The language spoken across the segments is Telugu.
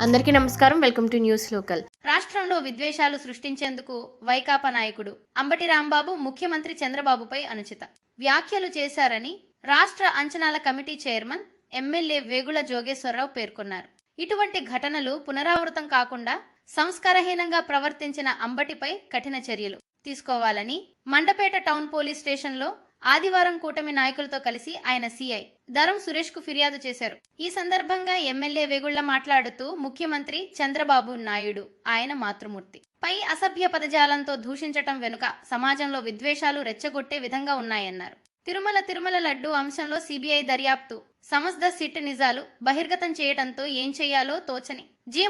అందరికీ నమస్కారం. Welcome to news local. రాష్ట్రంలో విద్వేషాలు సృష్టించేందుకు వైకాపా నాయకుడు అంబటి రాంబాబు ముఖ్యమంత్రి చంద్రబాబుపై అనుచిత వ్యాఖ్యలు చేశారని రాష్ట్ర అంచనాల కమిటీ చైర్మన్ ఎమ్మెల్యే వేగుల జోగేశ్వరరావు పేర్కొన్నారు. ఇటువంటి ఘటనలు పునరావృతం కాకుండా సంస్కారహీనంగా ప్రవర్తించిన అంబటిపై కఠిన చర్యలు తీసుకోవాలని మండపేట టౌన్ పోలీస్ స్టేషన్లో ఆదివారం కూటమి నాయకులతో కలిసి ఆయన సీఐ దరం సురేష్ కు ఫిర్యాదు చేశారు. ఈ సందర్భంగా ఎమ్మెల్యే వేగుళ్ల మాట్లాడుతూ ముఖ్యమంత్రి చంద్రబాబు నాయుడు ఆయన మాతృమూర్తి పై అసభ్య పదజాలంతో దూషించటం వెనుక సమాజంలో విద్వేషాలు రెచ్చగొట్టే విధంగా ఉన్నాయన్నారు. తిరుమల లడ్డు అంశంలో సిబిఐ దర్యాప్తు సమస్త సిట్ నిజాలు బహిర్గతం చేయడంతో ఏం చేయాలో తోచని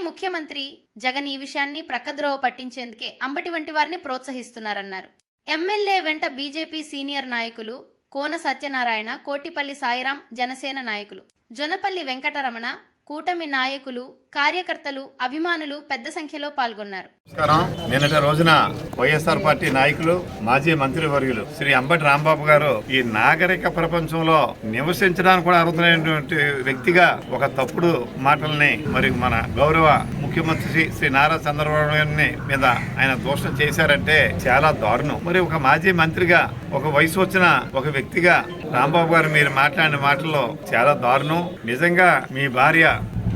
ముఖ్యమంత్రి జగన్ ఈ విషయాన్ని ప్రక్కద్రోవ పట్టించేందుకే అంబటి వంటి వారిని ప్రోత్సహిస్తున్నారన్నారు. ఎమ్మెల్యే వెంట బీజేపీ సీనియర్ నాయకులు కోన సత్యనారాయణ, కోటిపల్లి సాయిరాం, జనసేన నాయకులు జొన్నపల్లి వెంకటరమణ, కూటమి నాయకులు, కార్యకర్తలు, అభిమానులు పెద్ద సంఖ్యలో పాల్గొన్నారు. నిన్నటి రోజున వైఎస్ఆర్ పార్టీ నాయకులు, మాజీ మంత్రివర్యులు శ్రీ అంబటి రాంబాబు గారు ఈ నాగరిక ప్రపంచంలో నివసించడానికి కూడా అర్హులైనటువంటి వ్యక్తిగా ఒక తప్పుడు మాటల్ని మరి మన గౌరవ ముఖ్యమంత్రి శ్రీ నారా చంద్రబాబు గారిని మీద ఆయన దోషం చేశారంటే చాలా దారుణం. మరి ఒక మాజీ మంత్రిగా, ఒక వయసు వచ్చిన ఒక వ్యక్తిగా రాంబాబు గారు మీరు మాట్లాడిన మాటల్లో చాలా దారుణం. నిజంగా మీ భార్య,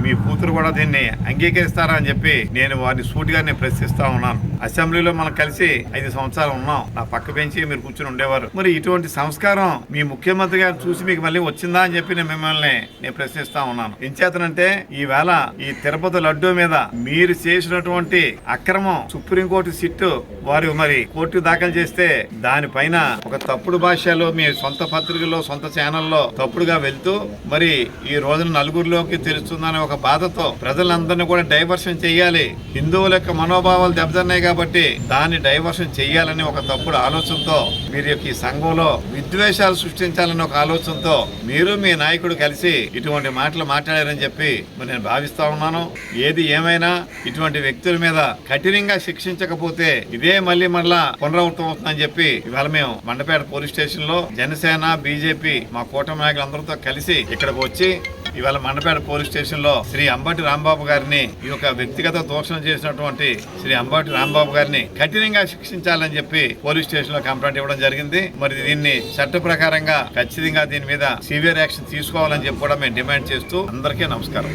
మీ కూతురు కూడా దీన్ని అంగీకరిస్తారా అని చెప్పి నేను వారిని సూటిగానే ప్రశ్నిస్తా ఉన్నాను. అసెంబ్లీలో మనం కలిసి 5 సంవత్సరాలు ఉన్నాం. నా పక్క బెంచి మీరు కూర్చుని ఉండేవారు. మరి ఇటువంటి సంస్కారం మీ ముఖ్యమంత్రి గారు చూసి మీకు మళ్ళీ వచ్చిందా అని చెప్పి నేను ప్రశ్నిస్తా ఉన్నాను. ఎంచేతనంటే ఈవేళ ఈ తిరుపతి లడ్డూ మీద మీరు చేసినటువంటి అక్రమం సుప్రీంకోర్టు సిట్టు వారు మరి కోర్టు దాఖలు చేస్తే దానిపైన ఒక తప్పుడు భాషలో మీ సొంత పత్రికల్లో, సొంత ఛానల్లో తప్పుడుగా వెళ్తూ మరి ఈ రోజున నలుగురిలోకి తెలుస్తుందనే ఒక బాధతో ప్రజలందరినీ కూడా డైవర్షన్ చేయాలి, హిందువుల యొక్క మనోభావాలు దెబ్బతిన్నాయి కాబట్టి దాన్ని డైవర్షన్ చేయాలని ఒక తప్పుడు ఆలోచనతో మీరు ఈ సంఘంలో విద్వేషాలు సృష్టించాలని ఒక ఆలోచనతో మీరు మీ నాయకుడు కలిసి ఇటువంటి మాటలు మాట్లాడారని చెప్పి నేను భావిస్తా ఉన్నాను. ఏది ఏమైనా ఇటువంటి వ్యక్తుల మీద కఠినంగా శిక్షించకపోతే ఇదే మళ్ళా పునరావృతం అవుతుందని చెప్పి ఇవాళ మేము మండపేట పోలీస్ స్టేషన్ లో జనసేన, బీజేపీ మా కూటమి నాయకులందరితో కలిసి ఇక్కడికి వచ్చి ఇవాళ మండపేట పోలీస్ స్టేషన్ లో శ్రీ అంబటి రాంబాబు గారిని ఈ యొక్క వ్యక్తిగత దోషం చేసినటువంటి శ్రీ అంబటి రాంబాబు గారిని కఠినంగా శిక్షించాలని చెప్పి పోలీస్ స్టేషన్ లో కంప్లైంట్ ఇవ్వడం జరిగింది. మరి దీన్ని చట్ట ప్రకారంగా ఖచ్చితంగా దీని మీద సివియర్ యాక్షన్ తీసుకోవాలని చెప్పి కూడా మేము డిమాండ్ చేస్తూ అందరికీ నమస్కారం.